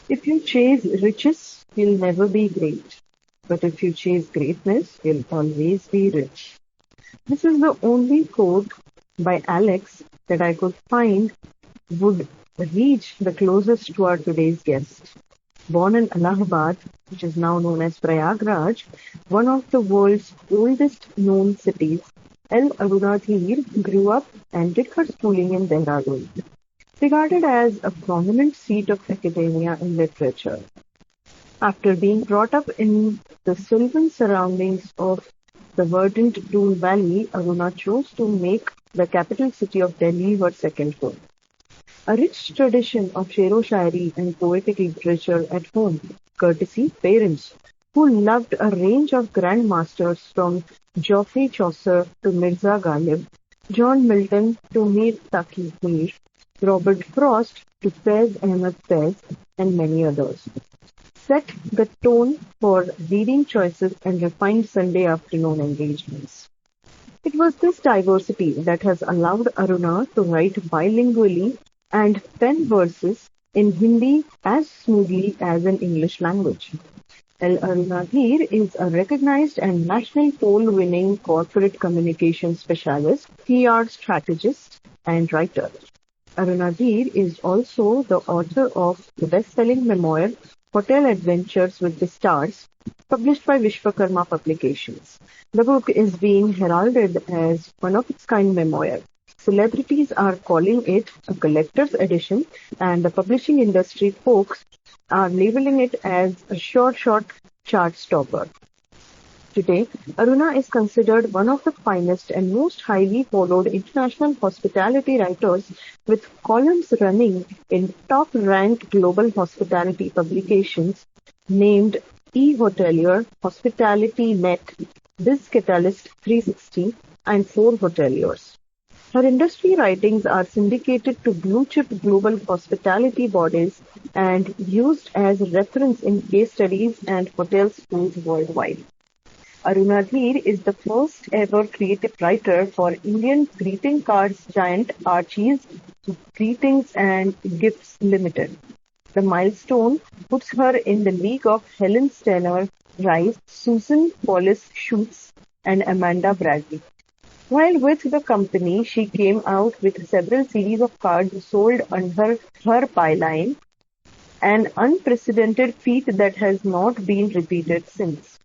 If you chase riches, you'll never be great. But if you chase greatness, you'll always be rich. This is the only quote by Alex that I could find would reach the closest to our today's guest. Born in Allahabad, which is now known as Prayagraj, one of the world's oldest known cities, Aruna Dhir grew up and did her schooling in Dehradun, regarded as a prominent seat of academia and literature. After being brought up in the sylvan surroundings of the verdant Doon Valley, Aruna chose to make the capital city of Delhi her second home. A rich tradition of shero-shairi and poetic literature at home, courtesy parents who loved a range of grandmasters from Geoffrey Chaucer to Mirza Ghalib, John Milton to Mir Taqi Mir, Robert Frost to Faiz Ahmad Faiz, and many others, set the tone for reading choices and refined Sunday afternoon engagements. It was this diversity that has allowed Aruna to write bilingually and pen verses in Hindi as smoothly as in English language. Aruna Dhir is a recognized and national poll-winning corporate communication specialist, PR strategist, and writer. Aruna Dhir is also the author of the best-selling memoir Hotel Adventures with the Stars, published by Vishwakarma Publications. The book is being heralded as one of its kind memoir. Celebrities are calling it a collector's edition, and the publishing industry folks are labeling it as a short chart stopper. Today, Aruna is considered one of the finest and most highly followed international hospitality writers, with columns running in top-ranked global hospitality publications named eHotelier, Hospitality Net, Biz Catalyst 360, and 4Hoteliers. Her industry writings are syndicated to blue-chip global hospitality bodies and used as reference in case studies and hotel schools worldwide. Aruna Dhir is the first ever creative writer for Indian greeting cards giant Archie's Greetings and Gifts Limited. The milestone puts her in the league of Helen Stenner Rice, Susan Wallace Schutz, and Amanda Bradley. While with the company, she came out with several series of cards sold under her byline, an unprecedented feat that has not been repeated since.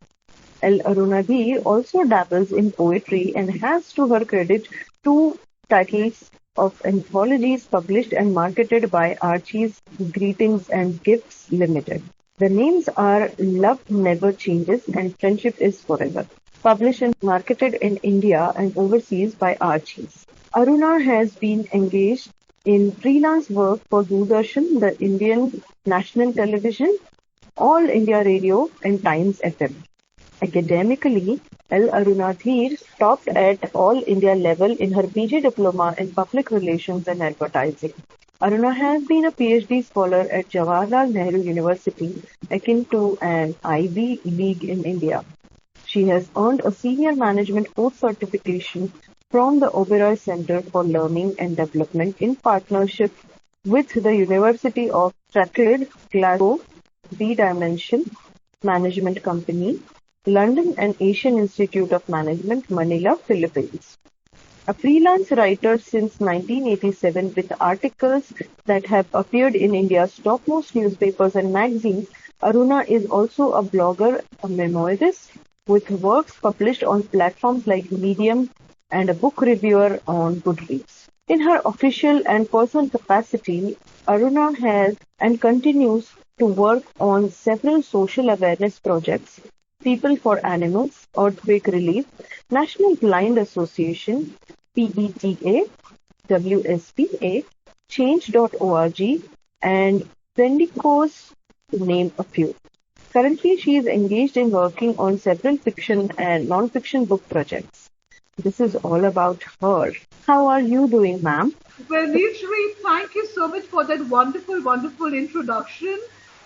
Aruna Dhir also dabbles in poetry and has to her credit 2 titles of anthologies published and marketed by Archie's Greetings and Gifts Limited. The names are Love Never Changes and Friendship is Forever, published and marketed in India and overseas by Archie's. Aruna has been engaged in freelance work for Doordarshan, the Indian National Television, All India Radio, and Times FM. Academically, Aruna Dhir topped at All India level in her PG Diploma in Public Relations and Advertising. Aruna has been a PhD scholar at Jawaharlal Nehru University, akin to an Ivy League in India. She has earned a Senior Management Course certification from the Oberoi Centre for Learning and Development in partnership with the University of Strathclyde, Glasgow, D-Dimension Management Company, London and Asian Institute of Management, Manila, Philippines. A freelance writer since 1987 with articles that have appeared in India's topmost newspapers and magazines, Aruna is also a blogger, a memoirist, with works published on platforms like Medium and a book reviewer on Goodreads. In her official and personal capacity, Aruna has and continues to work on several social awareness projects: People for Animals, Earthquake Relief, National Blind Association, PETA, WSPA, Change.org, and Sendicos, to name a few. Currently, she is engaged in working on several fiction and non-fiction book projects. This is all about her. How are you doing, ma'am? Well, Nilshree, thank you so much for that wonderful introduction.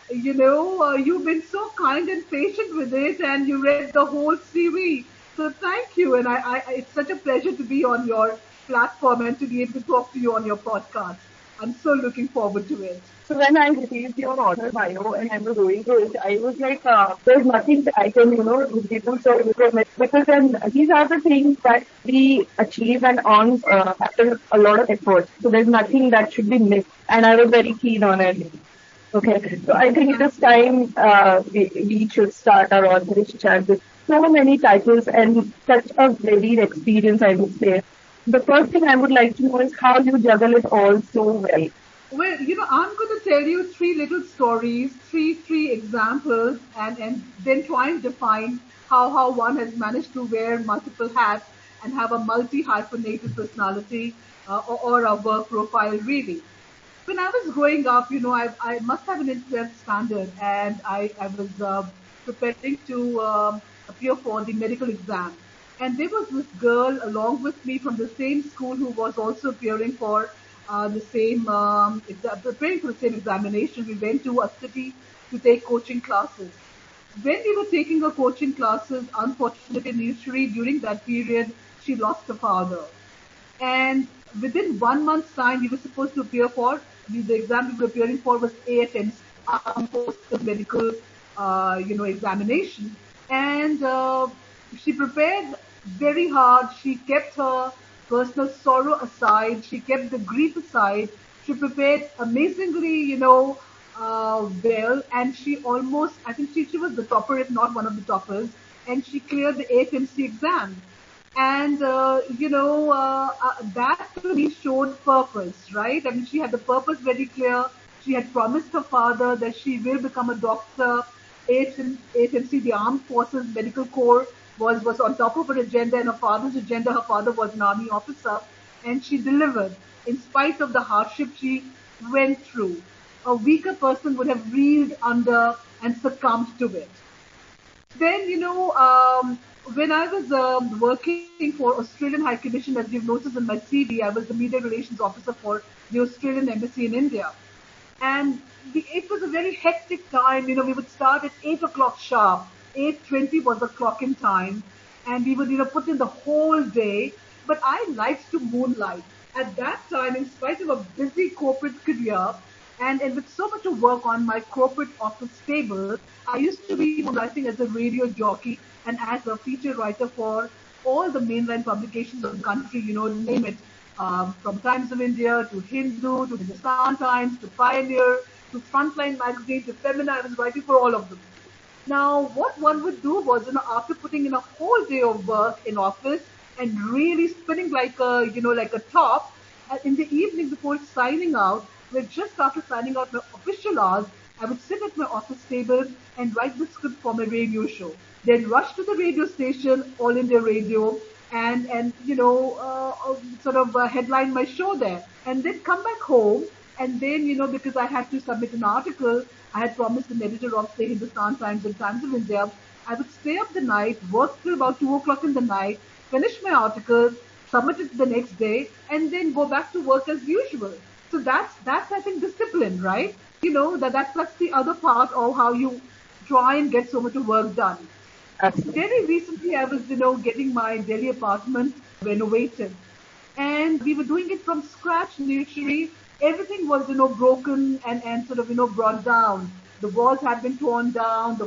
You've been so kind and patient with it, and you read the whole series. So thank you, and it's such a pleasure to be on your platform and to be able to talk to you on your podcast. I'm so looking forward to it. So when I received your author bio and I was going through it, I was like, there's nothing that I can, deduce or from it because then these are the things that we achieve and earn after a lot of effort. So there's nothing that should be missed, and I was very keen on it. Okay, so I think it is time we should start our authorship chat with so many titles and such a varied experience, I would say. The first thing I would like to know is how you juggle it all so well. Well, I'm going to tell you three little stories, three examples, and then try and define how one has managed to wear multiple hats and have a multi-hyphenated personality or a work profile, really. When I was growing up, I must have been in 12th standard, and I was preparing to appear for the medical exam. And there was this girl along with me from the same school who was also appearing for preparing for the same examination. We went to a city to take coaching classes. When we were taking her coaching classes, unfortunately, Nilshree, during that period, she lost her father. And within 1 month's time, we were supposed to appear for the exam we were appearing for was AFM's post medical, examination. And she prepared very hard. She kept her personal sorrow aside. She kept the grief aside. She prepared amazingly, well, and she almost, I think she was the topper, if not one of the toppers, and she cleared the AFMC exam. And, that to me showed purpose, right? I mean, she had the purpose very clear. She had promised her father that she will become a doctor. AFMC, the Armed Forces Medical Corps, was on top of her agenda and her father's agenda. Her father was an army officer, and she delivered in spite of the hardship she went through. A weaker person would have reeled under and succumbed to it. Then, when I was working for Australian High Commission, as you've noticed in my CV, I was the media relations officer for the Australian Embassy in India. And it was a very hectic time. We would start at 8 o'clock sharp. 8:20 was the clock-in time. And we would, put in the whole day. But I liked to moonlight. At that time, in spite of a busy corporate career, and with so much of work on my corporate office table, I used to be moonlighting as a radio jockey and as a feature writer for all the mainline publications of the country, name it, from Times of India to Hindu to Hindustan Times to Pioneer to Frontline Magazine to Femina. I was writing for all of them. Now, what one would do was, after putting in a whole day of work in office and really spinning like a top, in the evening before signing out, just after signing out my official hours, I would sit at my office table and write the script for my radio show. Then rush to the radio station, All India Radio, and headline my show there. And then come back home, and then, because I had to submit an article, I had promised an editor of, say, Hindustan Times and Times of India, I would stay up the night, work till about 2 o'clock in the night, finish my article, submit it the next day, and then go back to work as usual. So that's I think discipline, right? That's the other part of how you try and get so much of work done. Absolutely. Very recently, I was, getting my Delhi apartment renovated, and we were doing it from scratch, Nilshree. Everything was, broken and sort of, brought down. The walls had been torn down.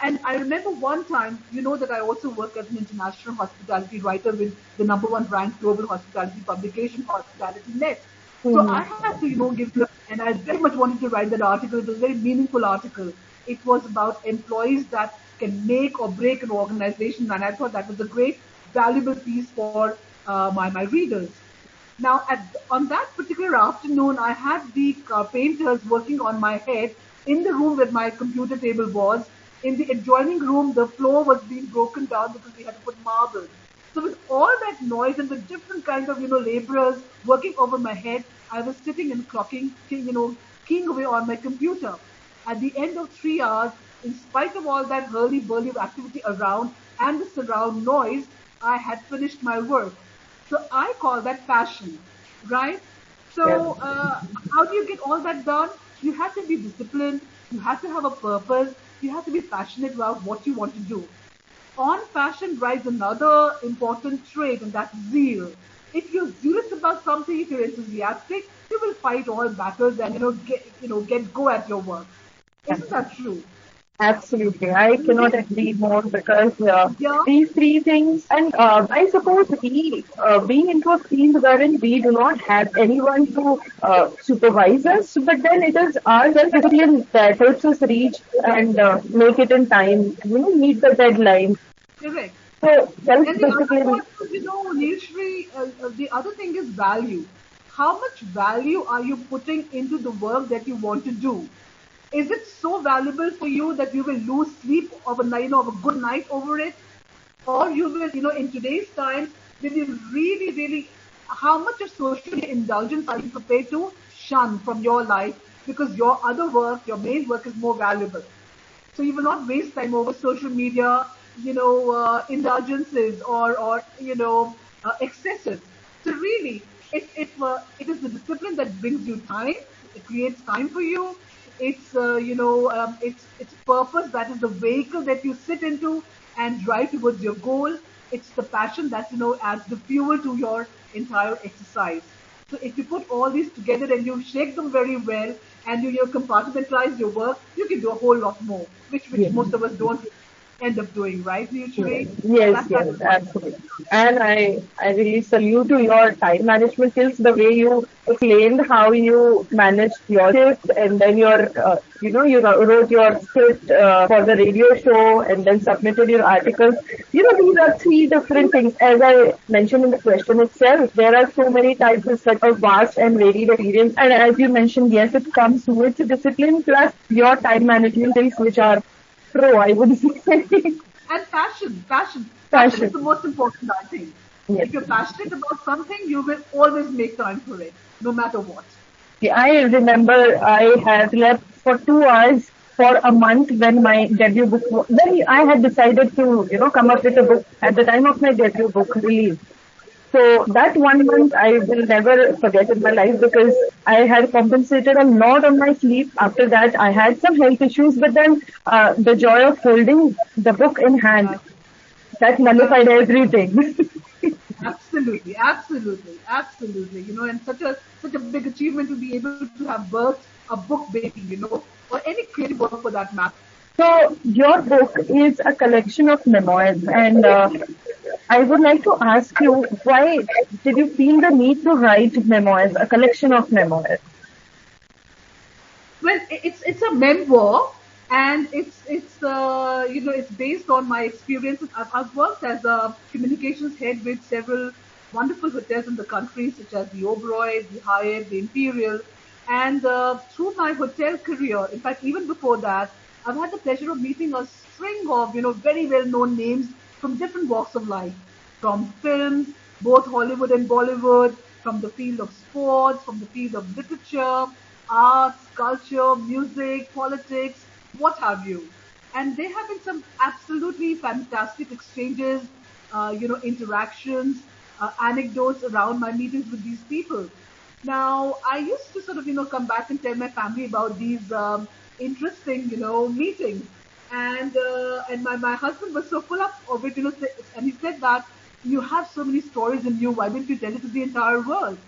And I remember one time, that I also work as an international hospitality writer with the #1 ranked global hospitality publication, Hospitality Net. So I had to, and I very much wanted to write that article. It was a very meaningful article. It was about employees that can make or break an organization, and I thought that was a great, valuable piece for my readers. Now, on that particular afternoon, I had the painters working on my head in the room where my computer table was. In the adjoining room, the floor was being broken down because we had to put marble. So with all that noise and the different kinds of, laborers working over my head, I was sitting and clocking, keying away on my computer. At the end of 3 hours, in spite of all that hurly-burly of activity around and the surround noise, I had finished my work. So I call that passion, right? So how do you get all that done? You have to be disciplined. You have to have a purpose. You have to be passionate about what you want to do. on fashion rides another important trait, and that's zeal. If you're zealous about something, if you're enthusiastic, you will fight all battles and get go at your work. Isn't that true? Absolutely. I cannot agree more because Yeah, these three things, and I suppose being into a field wherein we do not have anyone to supervise us, but then it is our self-discipline that helps us reach and make it in time, meet the deadline. correct. So And the other self-discipline, part is, Nilshree, the other thing is value. How much value are you putting into the work that you want to do? Is it so valuable for you that you will lose sleep of a night, of a good night over it? Or you will, in today's times, will you really, really, how much of social media indulgence are you prepared to shun from your life because your other work, your main work is more valuable? So you will not waste time over social media, indulgences or excesses. So really, it is the discipline that brings you time. It creates time for you. It's purpose that is the vehicle that you sit into and drive towards your goal. It's the passion that adds the fuel to your entire exercise. So if you put all these together and you shake them very well and you compartmentalize your work, you can do a whole lot more, which yes. most of us don't end up doing, right, Yes, usually? And yes, that's yes, the point. absolutely. And I really salute to your time management skills, the way you explained how you managed your shift and then you wrote your script for the radio show and then submitted your articles. These are three different things. As I mentioned in the question itself, there are so many types of such a vast and varied experience. And as you mentioned, yes, it comes with discipline plus your time management skills, which are pro, I would say. And passion is Passion. the most important, I think. Yes. If you're passionate about something, you will always make time for it, no matter what. Yeah, I remember I had slept for 2 hours for a month when my debut book, when I had decided to, come up with a book at the time of my debut book release. So that 1 month I will never forget in my life because I had compensated a lot on my sleep. After that, I had some health issues, but then the joy of holding the book in hand, Uh, that nullified everything. Absolutely, absolutely, absolutely. And such a big achievement to be able to have birthed a book baby, or any creative work for that matter. So your book is a collection of memoirs, and I would like to ask you, why did you feel the need to write memoirs, a collection of memoirs? Well, it's a memoir, and it's based on my experiences. I've worked as a communications head with several wonderful hotels in the country, such as the Oberoi, the Hyatt, the Imperial, and through my hotel career, in fact, even before that, I've had the pleasure of meeting a string of very well known names from different walks of life, from films, both Hollywood and Bollywood, from the field of sports, from the field of literature, arts, culture, music, politics, what have you. And there have been some absolutely fantastic exchanges, interactions, anecdotes around my meetings with these people. Now, I used to sort of, come back and tell my family about these interesting, meetings. And my husband was so full up of it, and he said that you have so many stories in you. Why don't you tell it to the entire world?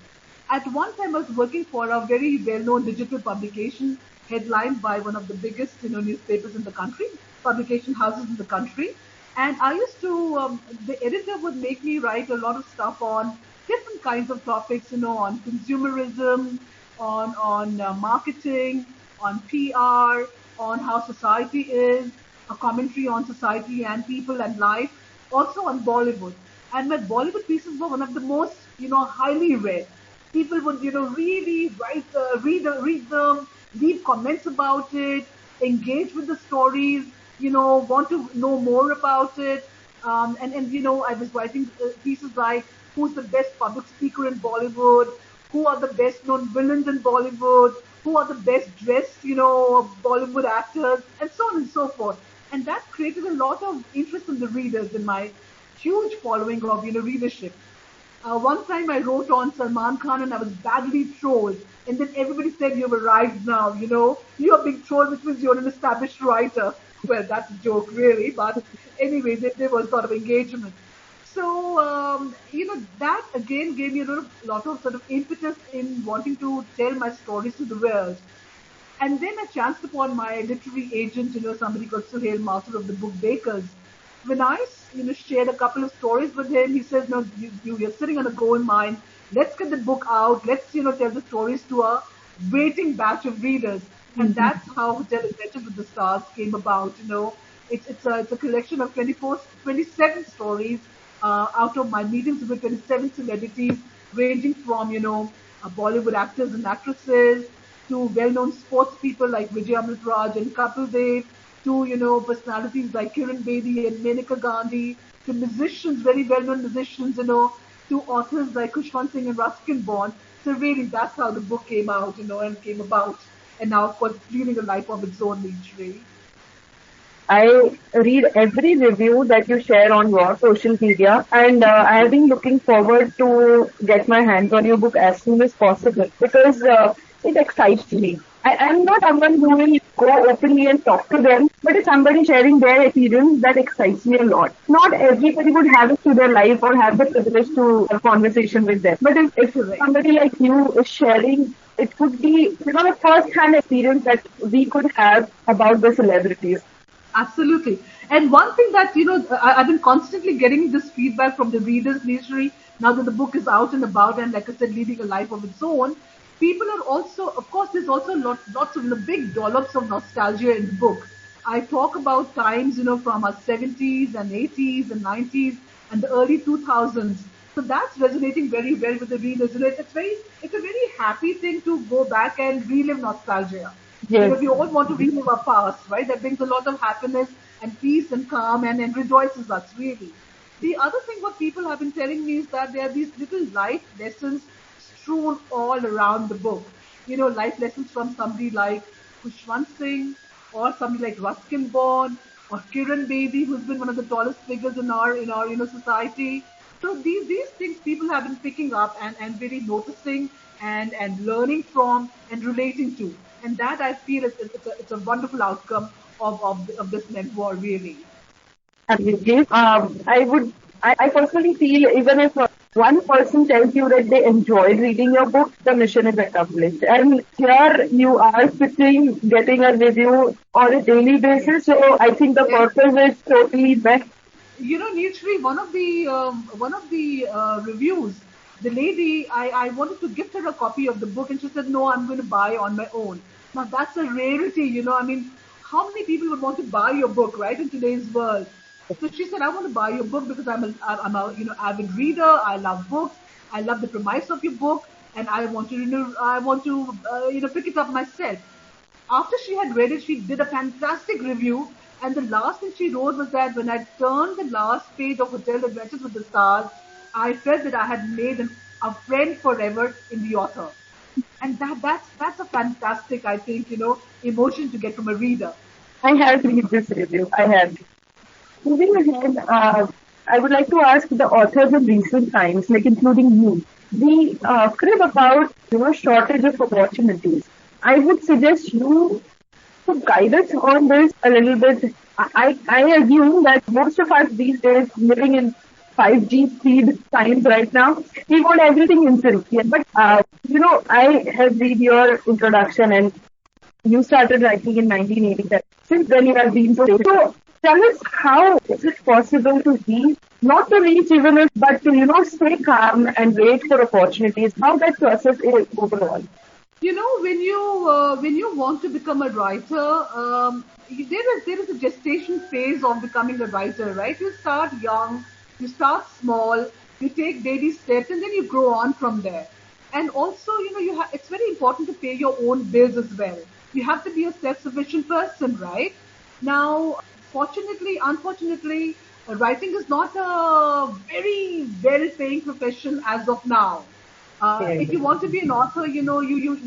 At one time, I was working for a very well-known digital publication headlined by one of the biggest, newspapers in the country, publication houses in the country. And I used to, the editor would make me write a lot of stuff on different kinds of topics, on consumerism, on marketing, on PR, on how society is, a commentary on society and people and life, also on Bollywood. And my Bollywood pieces were one of the most, highly read. People would, really read them, leave comments about it, engage with the stories, want to know more about it. And I was writing pieces like who's the best public speaker in Bollywood, who are the best known villains in Bollywood, who are the best dressed, Bollywood actors, and so on and so forth. And that created a lot of interest in the readers in my huge following of, readership. One time I wrote on Salman Khan and I was badly trolled. And then everybody said, you've arrived now, you're being trolled, which means you're an established writer. Well, that's a joke, really, but anyway, there was sort of engagement. So, that again gave me a lot of sort of impetus in wanting to tell my stories to the world. And then I chanced upon my literary agent, somebody called Suhail, master of the book Bakers. When I, shared a couple of stories with him, he says, no, you're sitting on a gold mine. Let's get the book out. Let's, tell the stories to a waiting batch of readers. And that's how Hotel Adventures with the Stars came about, It's a collection of 27 stories out of my meetings with 27 celebrities, ranging from, Bollywood actors and actresses, to well-known sports people like Vijay Amritraj and Kapil Dev, to personalities like Kiran Bedi and Menaka Gandhi, to musicians, very well-known musicians, to authors like Kushwant Singh and Ruskin Bond. So really, that's how the book came out, and came about. And now, of course, it's leading a life of its own, Nilshree. I read every review that you share on your social media, and I have been looking forward to get my hands on your book as soon as possible because it excites me. I'm not someone who will go openly and talk to them, but it's somebody sharing their experience that excites me a lot. Not everybody would have it to their life or have the privilege to have a conversation with them. But if somebody like you is sharing, it could be a first-hand experience that we could have about the celebrities. Absolutely. And one thing that, I've been constantly getting this feedback from the readers, Nilshree, now that the book is out and about and, like I said, leading a life of its own. People are also, of course, there's also lots of big dollops of nostalgia in the book. I talk about times, from our 70s and 80s and 90s and the early 2000s. So that's resonating very well with the readers. It's a very happy thing to go back and relive nostalgia. Yes. We all want to relive our past, right? That brings a lot of happiness and peace and calm and rejoices us, really. The other thing what people have been telling me is that there are these little life lessons strewn all around the book. Life lessons from somebody like Kushwant Singh or somebody like Ruskin Bond or Kiran Bedi, who's been one of the tallest figures in our society. So these things people have been picking up and really noticing and learning from and relating to. And that I feel it's a wonderful outcome of this memoir, really. Absolutely. I personally feel even if one person tells you that they enjoyed reading your book, the mission is accomplished. And here you are sitting, getting a review on a daily basis. So I think the purpose is totally met. Nilshree, one of the reviews, the lady, I wanted to gift her a copy of the book, and she said, "No, I'm going to buy on my own." Now that's a rarity, I mean, how many people would want to buy your book, right, in today's world? So she said, "I want to buy your book because I'm a avid reader. I love books. I love the premise of your book, and I want to pick it up myself." After she had read it, she did a fantastic review. And the last thing she wrote was that when I turned the last page of Hotel Adventures with the Stars, I felt that I had made a friend forever in the author. And that's a fantastic, I think, emotion to get from a reader. I have read this review. I have. Moving ahead, I would like to ask the authors of recent times, like including you, the crib about shortage of opportunities. I would suggest you to guide us on this a little bit. I assume that most of us these days living in 5G speed times right now, we want everything instant. Yeah, but I have read your introduction and you started writing in 1987. Since then, you have been so. Tell us how is it possible to reach, not to reach even if, but to stay calm and wait for opportunities. How that process is overall. When you want to become a writer, there is a gestation phase of becoming a writer, right? You start young, you start small, you take baby steps, and then you grow on from there. And also, it's very important to pay your own bills as well. You have to be a self-sufficient person, right? Now, unfortunately, writing is not a very well-paying profession as of now. If you want to be an author, you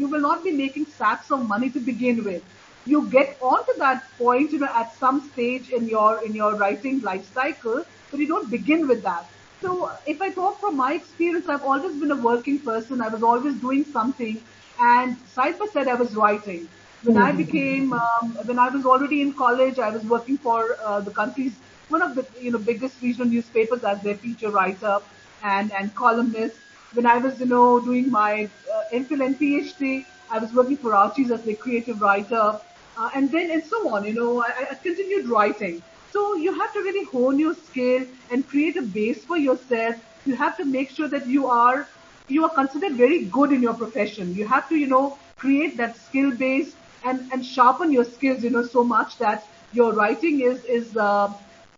will not be making sacks of money to begin with. You get onto that point, at some stage in your writing life cycle, but you don't begin with that. So if I talk from my experience, I've always been a working person. I was always doing something, and side by side I was writing. When I became, when I was already in college, I was working for the country's one of the biggest regional newspapers as their feature writer and columnist. When I was doing my MPhil and PhD, I was working for Archie's as their creative writer, and then and so on. I continued writing. So you have to really hone your skill and create a base for yourself. You have to make sure that you are considered very good in your profession. You have to, create that skill base and sharpen your skills, so much that your writing is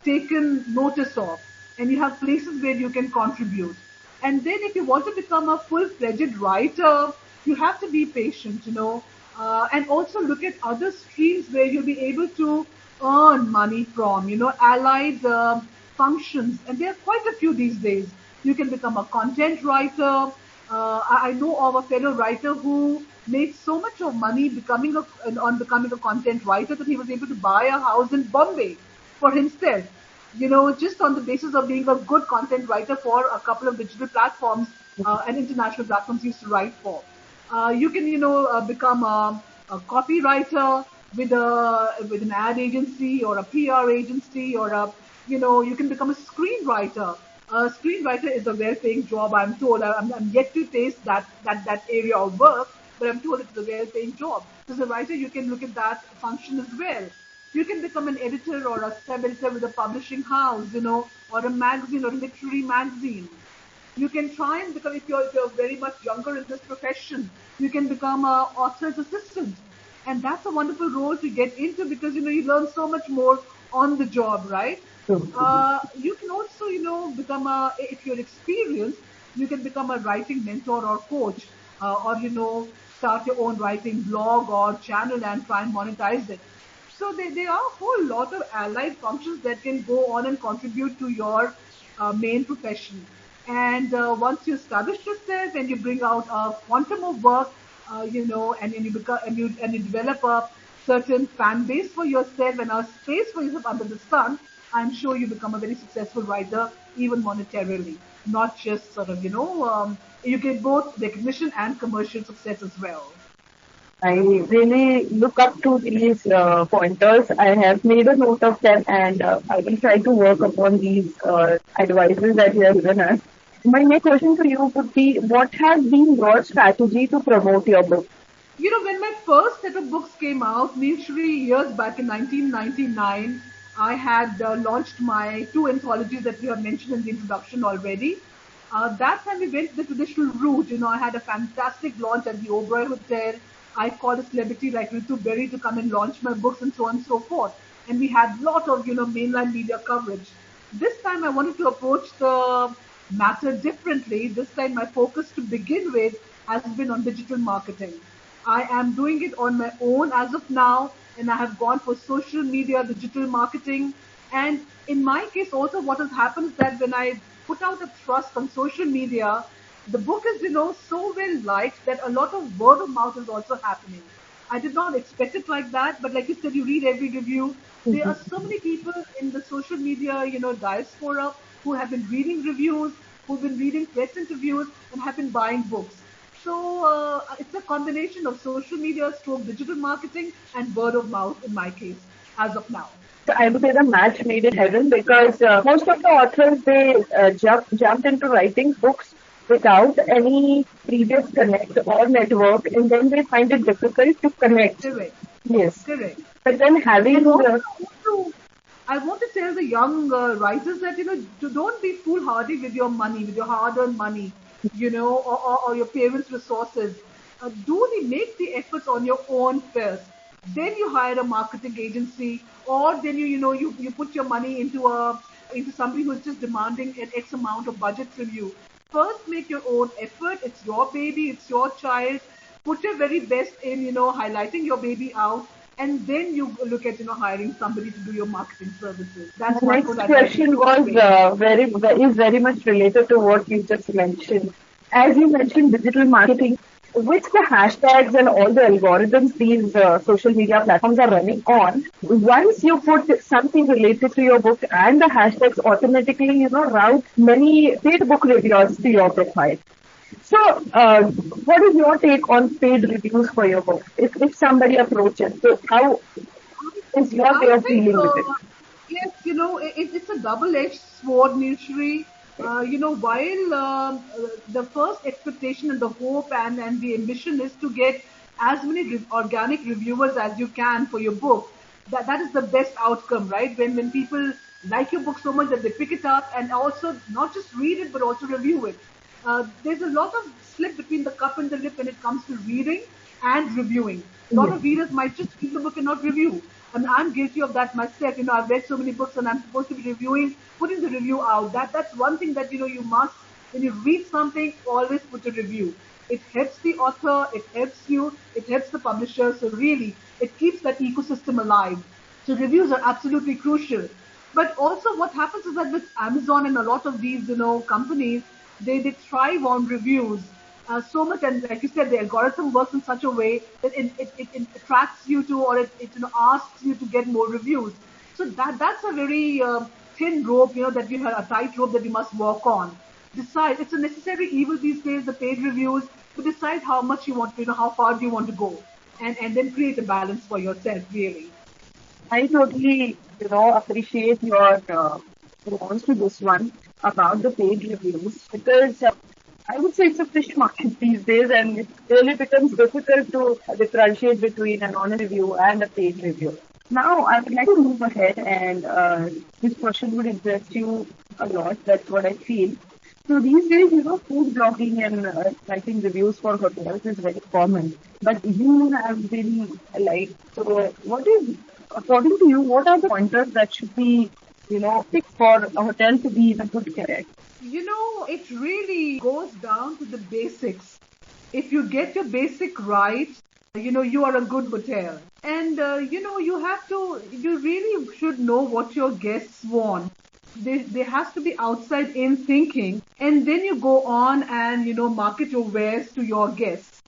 taken notice of, and you have places where you can contribute. And then if you want to become a full-fledged writer, you have to be patient, and also look at other streams where you'll be able to earn money from, allied functions. And there are quite a few these days. You can become a content writer. I know of a fellow writer who made so much of money becoming a content writer that he was able to buy a house in Bombay for himself, just on the basis of being a good content writer for a couple of digital platforms and international platforms he used to write for. You can, become a copywriter with an ad agency or a PR agency, or you can become a screenwriter. A screenwriter is a well-paying job, I'm told. I'm yet to taste that area of work, but I'm told it's a well-paying job. So as a writer, you can look at that function as well. You can become an editor or a sub-editor with a publishing house, or a magazine or a literary magazine. You can try and become, if you're very much younger in this profession, you can become an author's assistant. And that's a wonderful role to get into because, you learn so much more on the job, right? You can also, if you're experienced, you can become a writing mentor or coach, or, start your own writing blog or channel and try and monetize it. So there are a whole lot of allied functions that can go on and contribute to your main profession. And once you establish yourself and you bring out a quantum of work, and you develop a certain fan base for yourself and a space for yourself under the sun, I'm sure you become a very successful writer, even monetarily, not just sort of, you get both recognition and commercial success as well. I really look up to these pointers. I have made a note of them, and I will try to work upon these advices that you have given us. My next question to you would be, what has been your strategy to promote your book? When my first set of books came out, Nilshree, years back in 1999, I had launched my two anthologies that we have mentioned in the introduction already. That time we went the traditional route. I had a fantastic launch at the Oberoi Hotel. I called a celebrity like Ritu Berry to come and launch my books and so on and so forth. And we had a lot of, mainline media coverage. This time I wanted to approach the matter differently. This time my focus to begin with has been on digital marketing. I am doing it on my own as of now, and I have gone for social media, digital marketing. And in my case also what has happened is that when I put out a thrust on social media, the book is, so well liked that a lot of word of mouth is also happening. I did not expect it like that, but like you said, you read every review. There are so many people in the social media, diaspora who have been reading reviews, who've been reading press interviews, and have been buying books. So it's a combination of social media, stroke digital marketing, and word of mouth in my case, as of now. So I would say the match made in heaven, because most of the authors, they jumped into writing books without any previous connect or network, and then they find it difficult to connect. Correct. Yes. Correct. But then having I want to tell the young writers that, don't be foolhardy with your money, with your hard-earned money, or your parents' resources. Make the efforts on your own first. Then you hire a marketing agency, or then you put your money into somebody who's just demanding an X amount of budget from you. First, make your own effort. It's your baby, it's your child. Put your very best in, highlighting your baby out. And then you look at, hiring somebody to do your marketing services. That's the next question was very much related to what you just mentioned. As you mentioned, digital marketing, with the hashtags and all the algorithms these social media platforms are running on, once you put something related to your book and the hashtags automatically, route many paid book reviewers to your profile. So, what is your take on paid reviews for your book? If somebody approaches, so how is your way I of think, dealing with it? yes, it's a double-edged sword, Nilshree. While the first expectation and the hope and the ambition is to get as many organic reviewers as you can for your book, that is the best outcome, right? When people like your book so much that they pick it up and also not just read it but also review it. There's a lot of slip between the cup and the lip when it comes to reading and reviewing. A lot Yes. of readers might just read the book and not review. I mean, I'm guilty of that myself. I've read so many books and I'm supposed to be reviewing, putting the review out. That's one thing that you must, when you read something, always put a review. It helps the author, it helps you, it helps the publisher. So really, it keeps that ecosystem alive. So reviews are absolutely crucial. But also what happens is that with Amazon and a lot of these, companies, they thrive on reviews so much. And like you said, the algorithm works in such a way that it attracts you to, or it asks you to get more reviews. So that's a very thin rope, that you have a tight rope that you must walk on. Decide, it's a necessary evil these days, the paid reviews, to decide how much you want to, how far do you want to go, and then create a balance for yourself, really. I totally, appreciate your response to this one about the paid reviews because I would say it's a fish market these days, and it really becomes difficult to differentiate between an honest review and a paid review. Now, I would like to move ahead, and this question would interest you a lot. That's what I feel. So these days, food blogging and writing reviews for hotels is very common. But you have been like, so what is, according to you, what are the pointers that should be, picked for a hotel to be in a good character? It really goes down to the basics. If you get your basic right, you are a good hotel. And, you really should know what your guests want. There has to be outside in thinking. And then you go on and, market your wares to your guests.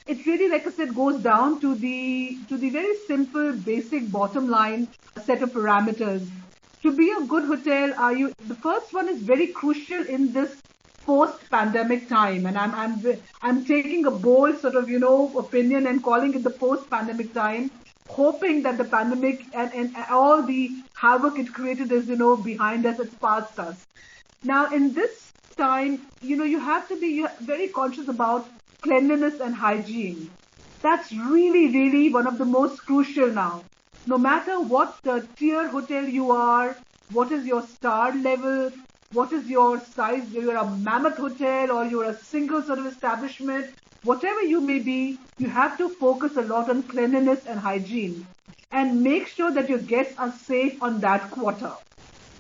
It really, like I said, goes down to the very simple, basic bottom line set of parameters. To be a good hotel, the first one is very crucial in this post-pandemic time, and I'm taking a bold sort of opinion and calling it the post-pandemic time, hoping that the pandemic and all the havoc it created is behind us, it's past us. Now, in this time, you have to be very conscious about cleanliness and hygiene. That's really, really one of the most crucial now. No matter what tier hotel you are, what is your star level, what is your size, you're a mammoth hotel or you're a single sort of establishment, whatever you may be, you have to focus a lot on cleanliness and hygiene and make sure that your guests are safe on that quarter.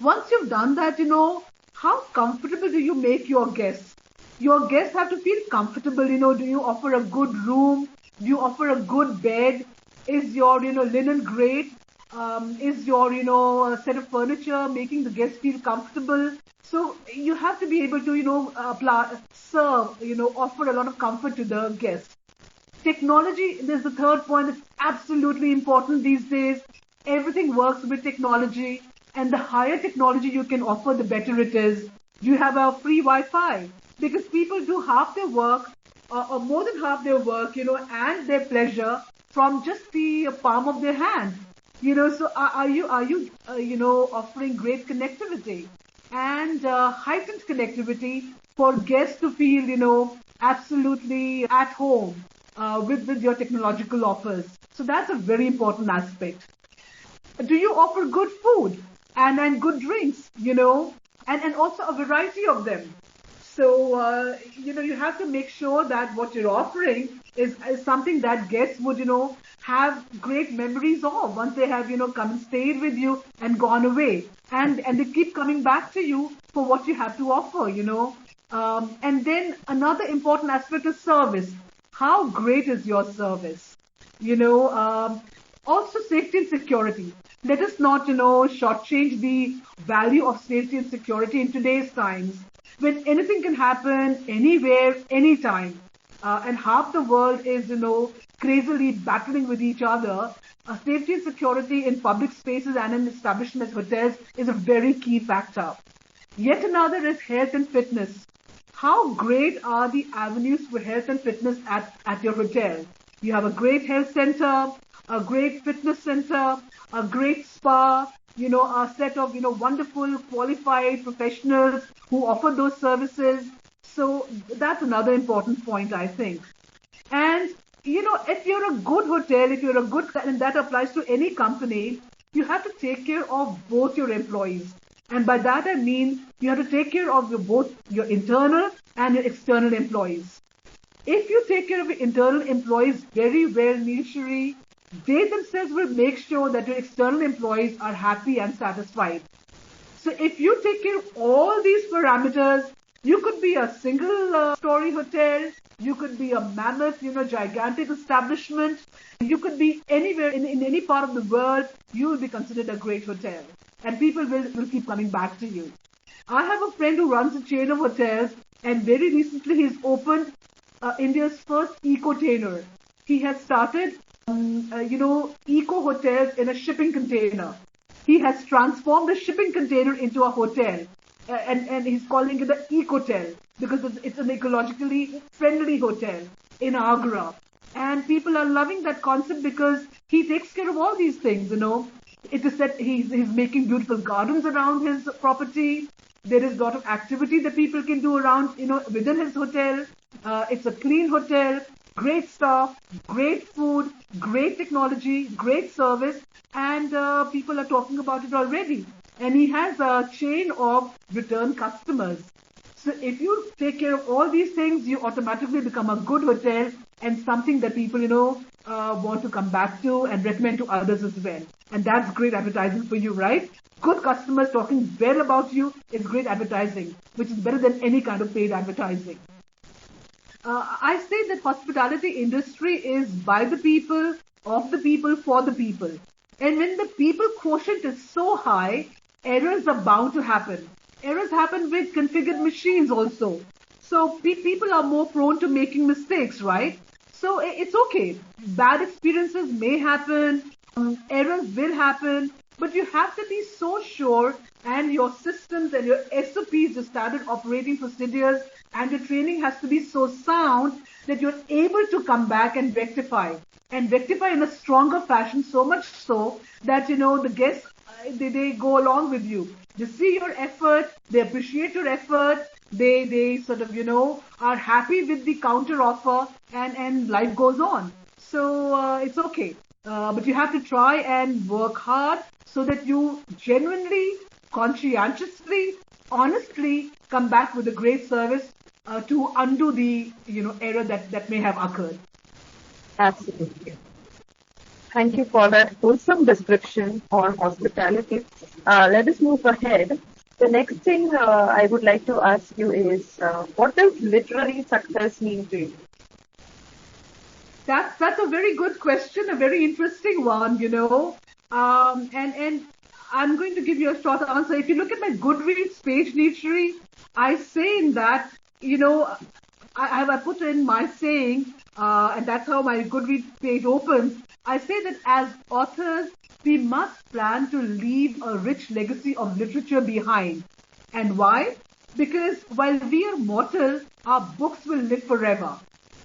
Once you've done that, how comfortable do you make your guests? Your guests have to feel comfortable, do you offer a good room? Do you offer a good bed? Is your, linen great? Is your, set of furniture making the guests feel comfortable? So you have to be able to, serve, offer a lot of comfort to the guests. Technology, there's the third point that's absolutely important these days. Everything works with technology, and the higher technology you can offer, the better it is. You have a free Wi-Fi because people do half their work, or more than half their work, and their pleasure from just the palm of their hand. So are you offering great connectivity and heightened connectivity for guests to feel, absolutely at home with your technological offers. So that's a very important aspect. Do you offer good food and good drinks, and also a variety of them? So, you have to make sure that what you're offering is something that guests would, have great memories of once they have, come and stayed with you and gone away. And they keep coming back to you for what you have to offer, and then another important aspect is service. How great is your service? You know, also safety and security. Let us not, shortchange the value of safety and security in today's times when anything can happen anywhere, anytime. And half the world is, crazily battling with each other. Safety and security in public spaces and in establishments, hotels, is a very key factor. Yet another is health and fitness. how great are the avenues for health and fitness at your hotel. You have a great health center, a great fitness center, a great spa, a set of, wonderful qualified professionals who offer those services. So that's another important point, I think. And, if you're a good hotel, if you're a good, and that applies to any company, you have to take care of both your employees. And by that I mean you have to take care of both your internal and your external employees. If you take care of your internal employees very well, Nilshree, they themselves will make sure that your external employees are happy and satisfied. So if you take care of all these parameters, you could be a single story hotel, you could be a mammoth, gigantic establishment, you could be anywhere in any part of the world, you will be considered a great hotel. And people will keep coming back to you. I have a friend who runs a chain of hotels, and very recently he's opened India's first eco-tainer. He has started, eco hotels in a shipping container. He has transformed a shipping container into a hotel, and he's calling it the Ecotel because it's an ecologically friendly hotel in Agra. And people are loving that concept because he takes care of all these things, It is said he's making beautiful gardens around his property. There is a lot of activity that people can do around, within his hotel. It's a clean hotel, great staff, great food, great technology, great service, and people are talking about it already. And he has a chain of return customers. So if you take care of all these things, you automatically become a good hotel and something that people, want to come back to and recommend to others as well. And that's great advertising for you, right? Good customers talking well about you is great advertising, which is better than any kind of paid advertising. I say that hospitality industry is by the people, of the people, for the people. And when the people quotient is so high, errors are bound to happen. Errors happen with configured machines also. So people are more prone to making mistakes, right? So it's okay. Bad experiences may happen, errors will happen, but you have to be so sure, and your systems and your SOPs, your standard operating procedures, and your training has to be so sound that you're able to come back and rectify in a stronger fashion, so much so that, the guests, they go along with you. They see your effort, they appreciate your effort, they sort of, are happy with the counter offer, and life goes on. So it's okay. But you have to try and work hard so that you genuinely, conscientiously, honestly come back with a great service to undo the, error that may have occurred. Absolutely. Thank you for that wholesome description on hospitality. Let us move ahead. The next thing I would like to ask you is, what does literary success mean to you? That's a very good question, a very interesting one, and I'm going to give you a short answer. If you look at my Goodreads page, Nilshree, I say in that, I put in my saying, and that's how my Goodreads page opens. I say that as authors, we must plan to leave a rich legacy of literature behind. And why? Because while we are mortal, our books will live forever.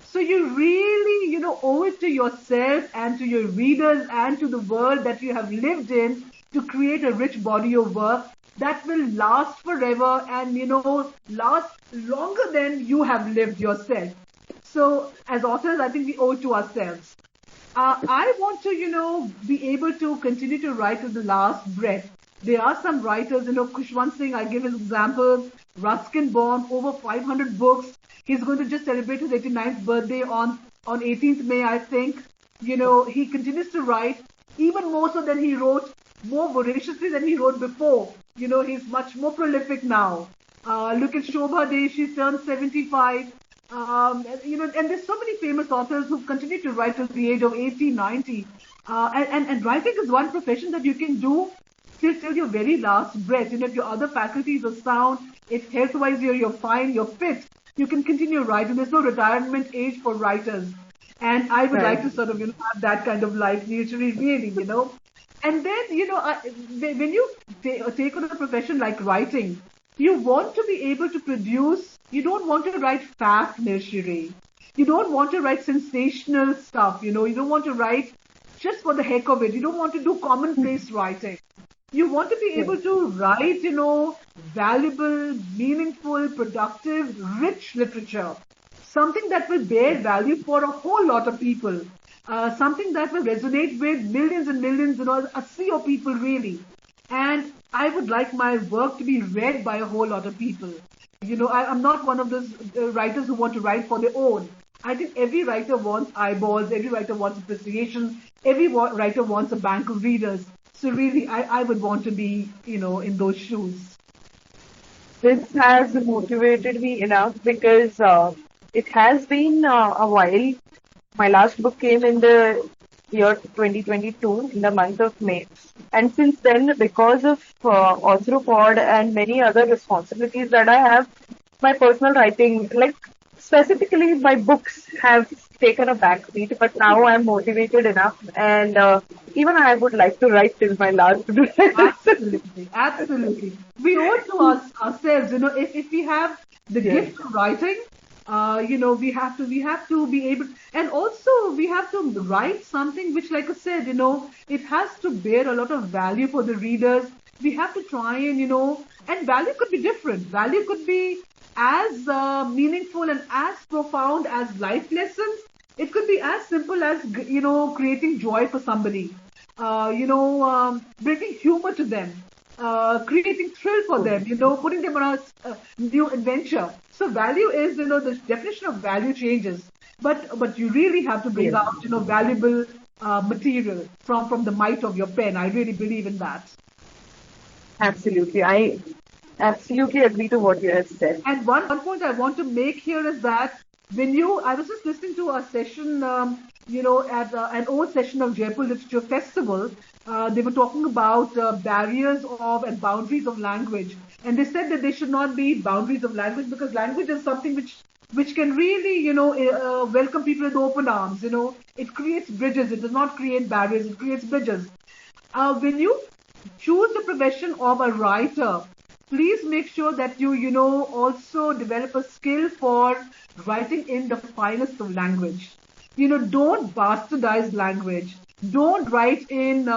So you really, owe it to yourself and to your readers and to the world that you have lived in to create a rich body of work that will last forever and, last longer than you have lived yourself. So as authors, I think we owe it to ourselves. I want to, be able to continue to write to the last breath. There are some writers, Khushwant Singh, I give his example, Ruskin Bond, over 500 books. He's going to just celebrate his 89th birthday on 18th May, I think. He continues to write, even more so than he wrote, more voraciously than he wrote before. He's much more prolific now. Look at Shobha Dey, she's turned 75. And there's so many famous authors who continue to write till the age of 80, 90. And writing is one profession that you can do till your very last breath. If your other faculties are sound, if health-wise you're fine, you're fit, you can continue writing. There's no retirement age for writers. And I would like to sort of, have that kind of life, Nilshree, really. And then, when you take on a profession like writing, you want to be able to produce You don't want to write fact, Nilshree. You don't want to write sensational stuff, you know. You don't want to write just for the heck of it. You don't want to do commonplace writing. You want to be able to write, you know, valuable, meaningful, productive, rich literature. Something that will bear value for a whole lot of people. Something that will resonate with millions and millions, you know, a sea of people really. And I would like my work to be read by a whole lot of people. You know, I'm not one of those writers who want to write for their own. I think every writer wants eyeballs, every writer wants appreciation, every writer wants a bank of readers. So really, I would want to be, you know, in those shoes. This has motivated me enough because it has been a while. My last book came in the year 2022, in the month of May. And since then, because of Authropod and many other responsibilities that I have, my personal writing, like specifically my books, have taken a backseat. But now I'm motivated enough, and even I would like to write till my last breath. Absolutely, absolutely. We owe it to ourselves, you know, if we have the Yes. gift of writing, you know, we have to be able, and also we have to write something which, like I said, you know, it has to bear a lot of value for the readers. We have to try and, you know, and value could be different. Value could be as meaningful and as profound as life lessons. It could be as simple as, you know, creating joy for somebody, bringing humor to them, creating thrill for them, you know, putting them on a new adventure. So value is, you know, the definition of value changes, but you really have to bring Yes. out, you know, valuable material from the might of your pen. I really believe in that. Absolutely. I absolutely agree to what you have said. And one point I want to make here is that I was just listening to a session, at an old session of Jaipur Literature Festival. They were talking about barriers of and boundaries of language, and they said that there should not be boundaries of language because language is something which can really, welcome people with open arms. You know, it creates bridges. It does not create barriers. It creates bridges. When you choose the profession of a writer, please make sure that you also develop a skill for writing in the finest of language. You know, don't bastardize language. Don't write in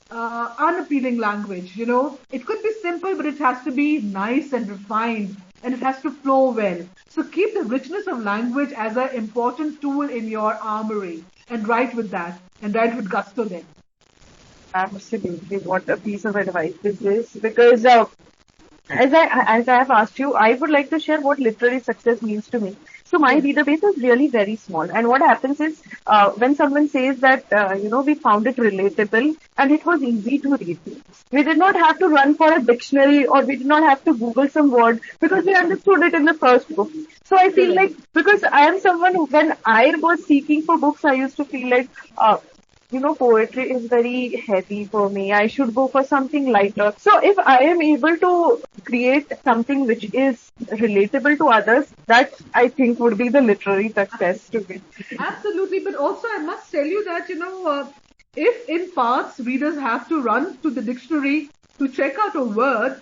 unappealing language. You know, it could be simple, but it has to be nice and refined, and it has to flow well. So keep the richness of language as an important tool in your armory, and write with that, and write with gusto then. Absolutely. What a piece of advice this is. Because as I have asked you, I would like to share what literary success means to me. So my Yes. reader base is really very small. And what happens is, when someone says that, we found it relatable and it was easy to read. We did not have to run for a dictionary or we did not have to Google some word because we understood it in the first book. So I feel Correct. like, because I am someone who, when I was seeking for books, I used to feel like, poetry is very heavy for me. I should go for something lighter. So if I am able to create something which is relatable to others, that I think would be the literary success to me. Absolutely, but also I must tell you that, if in parts readers have to run to the dictionary to check out a word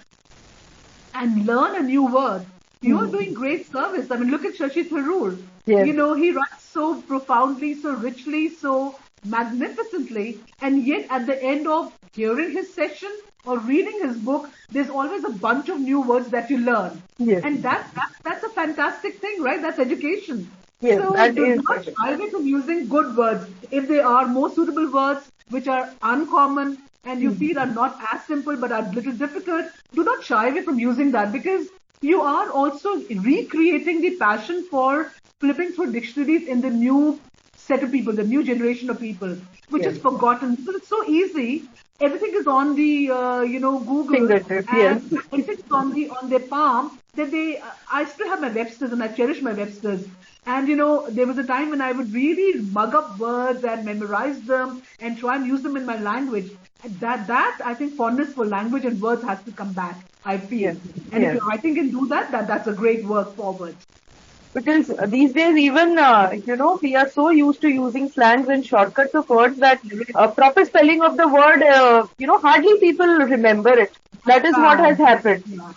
and learn a new word, you are doing great service. I mean, look at Shashi Tharoor. Yes, You know, he writes so profoundly, so richly, so magnificently, and yet at the end of hearing his session or reading his book, there's always a bunch of new words that you learn. yes, And that's a fantastic thing, right? That's education. yes, So that do is not shy away from using good words. If they are more suitable words which are uncommon and you feel are not as simple but are a little difficult, do not shy away from using that because you are also recreating the passion for flipping through dictionaries in the new set of people, the new generation of people, which yes. is forgotten because it's so easy. Everything is on the Google, Fingertip, yes. and everything is on their palm. That they, I still have my Websters and I cherish my Websters. And there was a time when I would really mug up words and memorize them and try and use them in my language. And that I think fondness for language and words has to come back. I feel, Yes, and if yes. your writing can do that, that's a great work forward. Because these days, even, we are so used to using slangs and shortcuts of words that proper spelling of the word, hardly people remember it. That is what has Bad. happened. Yeah.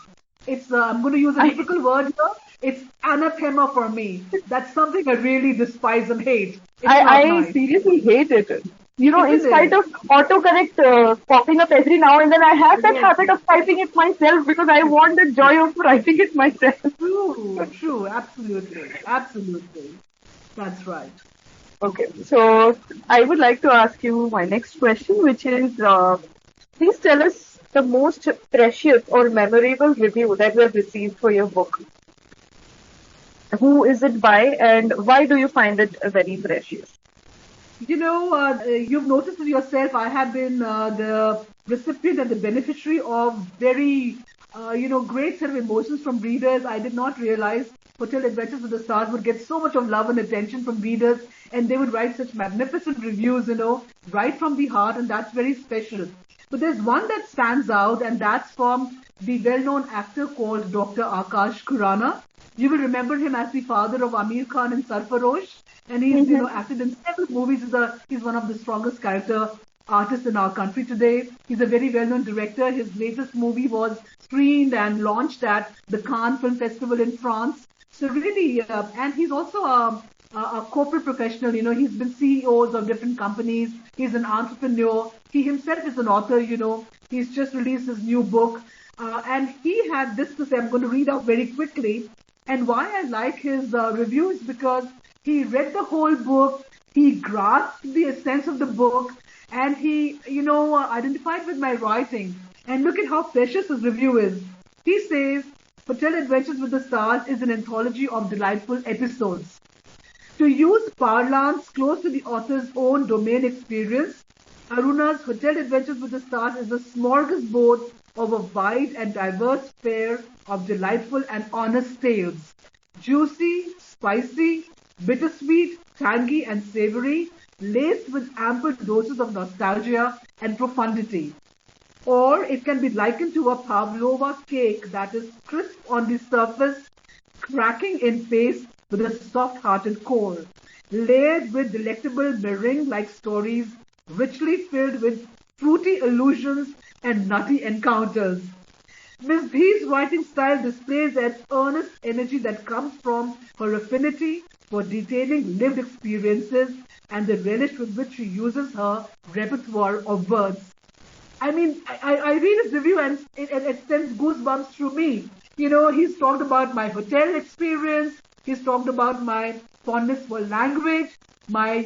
It's I'm going to use a I, difficult word here. It's anathema for me. That's something I really despise and hate. It's not I nice, seriously hate it. In isn't spite it? of autocorrect popping up every now and then, I have that Yes. habit of typing it myself because I want the joy of writing it myself. True, true, absolutely, absolutely. That's right. Okay, so I would like to ask you my next question, which is please tell us the most precious or memorable review that you have received for your book. Who is it by, and why do you find it very precious? You've noticed it yourself. I have been the recipient and the beneficiary of very, great set of emotions from readers. I did not realize Hotel Adventures with the Stars would get so much of love and attention from readers, and they would write such magnificent reviews, right from the heart, and that's very special. But there's one that stands out, and that's from the well-known actor called Dr. Akash Khurana. You will remember him as the father of Amir Khan in Sarfarosh, and he's acted in several movies. He's one of the strongest character artists in our country today. He's a very well-known director. His latest movie was screened and launched at the Cannes Film Festival in France. So really, and he's also a corporate professional. He's been CEOs of different companies. He's an entrepreneur. He himself is an author. He's just released his new book, and he had this to say. I'm going to read out very quickly. And why I like his review is because he read the whole book, he grasped the essence of the book, and he, identified with my writing. And look at how precious his review is. He says, Hotel Adventures with the Stars is an anthology of delightful episodes. To use parlance close to the author's own domain experience, Aruna's Hotel Adventures with the Stars is a smorgasbord of a wide and diverse fare of delightful and honest tales. Juicy, spicy, bittersweet, tangy and savory, laced with ample doses of nostalgia and profundity. Or it can be likened to a pavlova cake that is crisp on the surface, cracking in paste with a soft-hearted core, layered with delectable meringue-like stories, richly filled with fruity allusions and nutty encounters. Miss B's writing style displays an earnest energy that comes from her affinity for detailing lived experiences and the relish with which she uses her repertoire of words. I mean, I read his review and it sends goosebumps through me. He's talked about my hotel experience. He's talked about my fondness for language, my,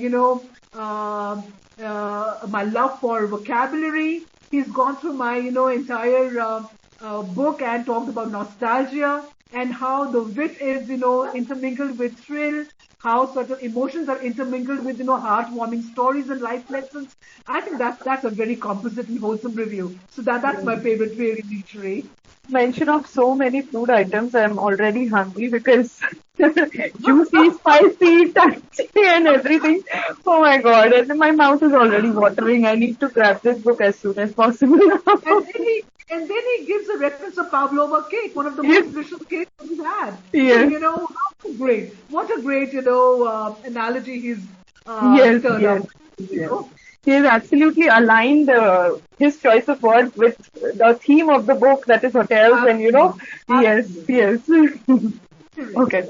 my love for vocabulary. He's gone through my, entire book and talked about nostalgia and how the wit is, intermingled with thrill, how certain emotions are intermingled with, heartwarming stories and life lessons. I think that's a very composite and wholesome review. So that's my favorite really, Nilshree. Mention of so many food items, I'm already hungry because juicy, spicy, touchy, and everything. Oh my god, and my mouth is already watering. I need to grab this book as soon as possible now. And then he gives a reference to pavlova cake, one of the most delicious cakes he's had. Yes. So, what a great, analogy he's Yes, turned yes, up. yes. He has absolutely aligned his choice of words with the theme of the book, that is hotels, and yes, yes. Okay,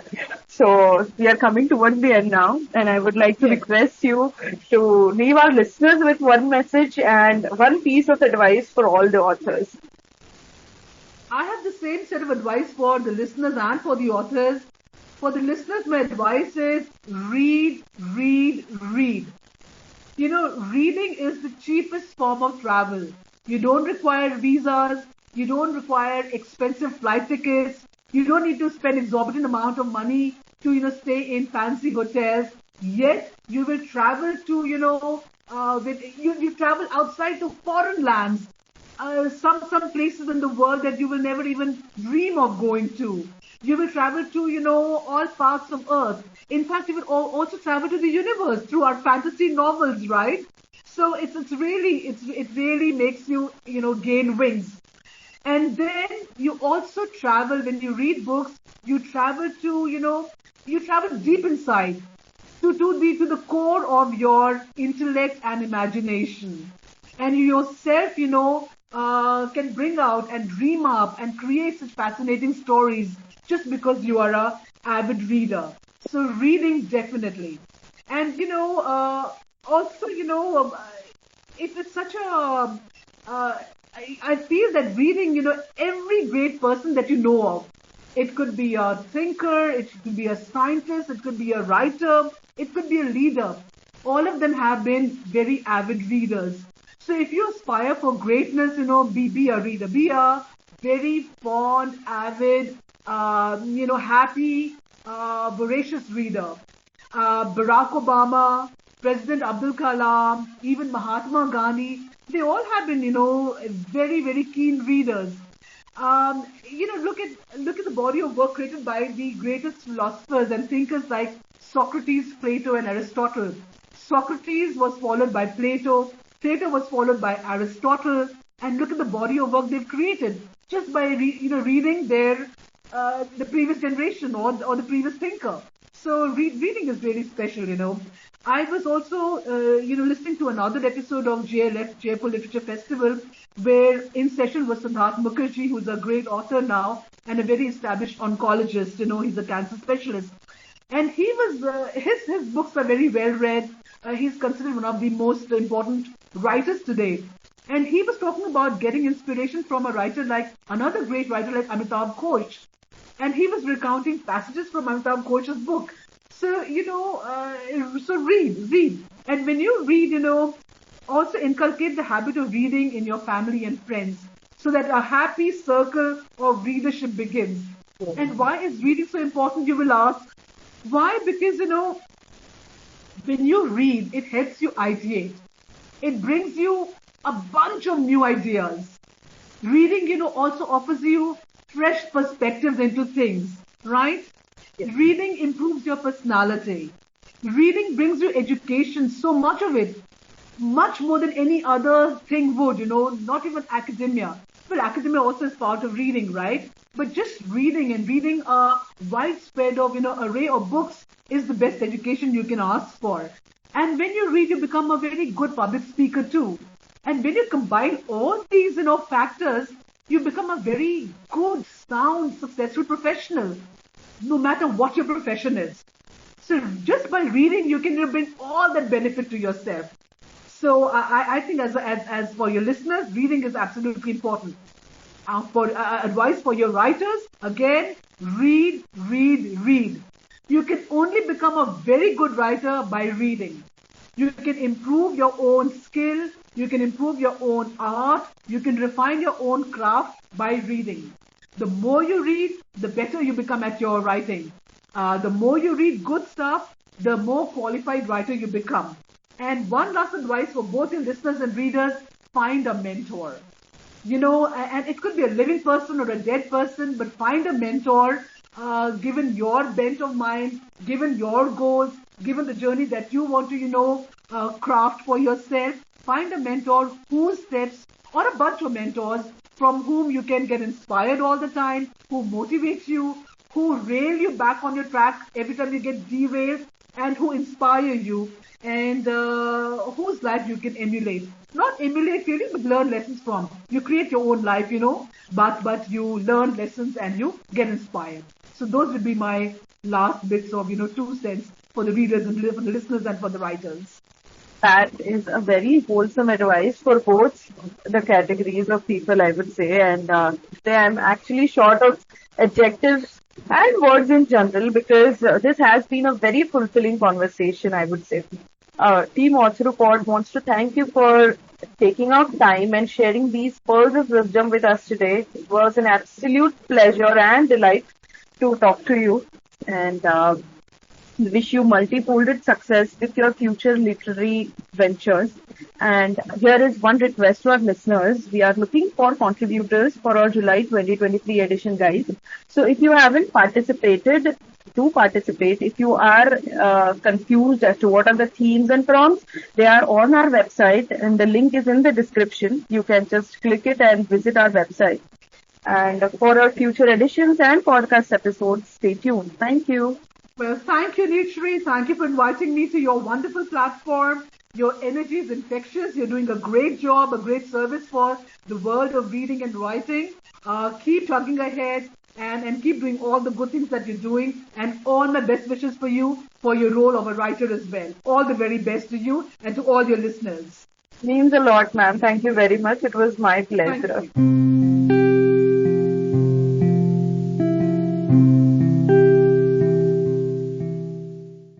so we are coming towards the end now, and I would like to request you to leave our listeners with one message and one piece of advice for all the authors. I have the same set of advice for the listeners and for the authors. For the listeners, my advice is read, read, read. Reading is the cheapest form of travel. You don't require visas. You don't require expensive flight tickets. You don't need to spend exorbitant amount of money to, stay in fancy hotels. Yet you will travel to, you travel outside to foreign lands, some places in the world that you will never even dream of going to. You will travel to, all parts of Earth. In fact, you will also travel to the universe through our fantasy novels, right? So it really makes you, gain wings. And then you also travel, when you read books, you travel to, you travel deep inside to the core of your intellect and imagination. And you yourself, can bring out and dream up and create such fascinating stories just because you are a avid reader. So reading definitely. And, also, it's such a, I feel that reading, every great person that you know of, it could be a thinker, it could be a scientist, it could be a writer, it could be a leader. All of them have been very avid readers. So if you aspire for greatness, be a reader. Be a very fond, avid, happy, voracious reader. Barack Obama, President Abdul Kalam, even Mahatma Gandhi, they all have been, very, very keen readers. Look at the body of work created by the greatest philosophers and thinkers like Socrates, Plato, and Aristotle. Socrates was followed by Plato. Plato was followed by Aristotle. And look at the body of work they've created just by reading their the previous generation or the previous thinker. So reading is really special. I was also, listening to another episode of JLF, Jaipur Literature Festival, where in session was Siddharth Mukherjee, who's a great author now and a very established oncologist. He's a cancer specialist. And he was, his books are very well read. He's considered one of the most important writers today. And he was talking about getting inspiration from another great writer like Amitabh Ghosh. And he was recounting passages from Amitabh Ghosh's book. So, so read. And when you read, also inculcate the habit of reading in your family and friends so that a happy circle of readership begins. And why is reading so important, you will ask? Why? Because, when you read, it helps you ideate. It brings you a bunch of new ideas. Reading, also offers you fresh perspectives into things, right? Yes. Reading improves your personality. Reading brings you education, so much of it, much more than any other thing would, not even academia. Well, academia also is part of reading, right? But just reading and reading a widespread of, array of books is the best education you can ask for. And when you read, you become a very good public speaker too. And when you combine all these, factors, you become a very good, sound, successful professional, no matter what your profession is. So just by reading, you can bring all that benefit to yourself. So I think as for your listeners, reading is absolutely important. For advice for your writers, again, read. You can only become a very good writer by reading. You can improve your own skill. You can improve your own art. You can refine your own craft by reading. The more you read, the better you become at your writing. The more you read good stuff, the more qualified writer you become. And one last advice for both your listeners and readers, find a mentor. And it could be a living person or a dead person, but find a mentor, given your bent of mind, given your goals, given the journey that you want to, craft for yourself. Find a mentor whose steps, or a bunch of mentors from whom you can get inspired all the time, who motivate you, who rail you back on your track every time you get derailed, and who inspire you, and whose life you can emulate. Not emulate really, but learn lessons from. You create your own life, but you learn lessons and you get inspired. So those would be my last bits of, 2 cents for the readers and for the listeners and for the writers. That is a very wholesome advice for both the categories of people, I would say. And today I'm actually short of adjectives and words in general because this has been a very fulfilling conversation, I would say. Team Authoropod wants to thank you for taking out time and sharing these pearls of wisdom with us today. It was an absolute pleasure and delight to talk to you. And wish you multi-folded success with your future literary ventures. And here is one request to our listeners. We are looking for contributors for our July 2023 edition, guys. So if you haven't participated, do participate. If you are confused as to what are the themes and prompts, they are on our website and the link is in the description. You can just click it and visit our website. And for our future editions and podcast episodes, stay tuned. Thank you. Well, thank you, Nilshree. Thank you for inviting me to your wonderful platform. Your energy is infectious. You're doing a great job, a great service for the world of reading and writing. Keep plugging ahead and keep doing all the good things that you're doing, and all my best wishes for you for your role of a writer as well. All the very best to you and to all your listeners. Means a lot, ma'am. Thank you very much. It was my Thank pleasure. you.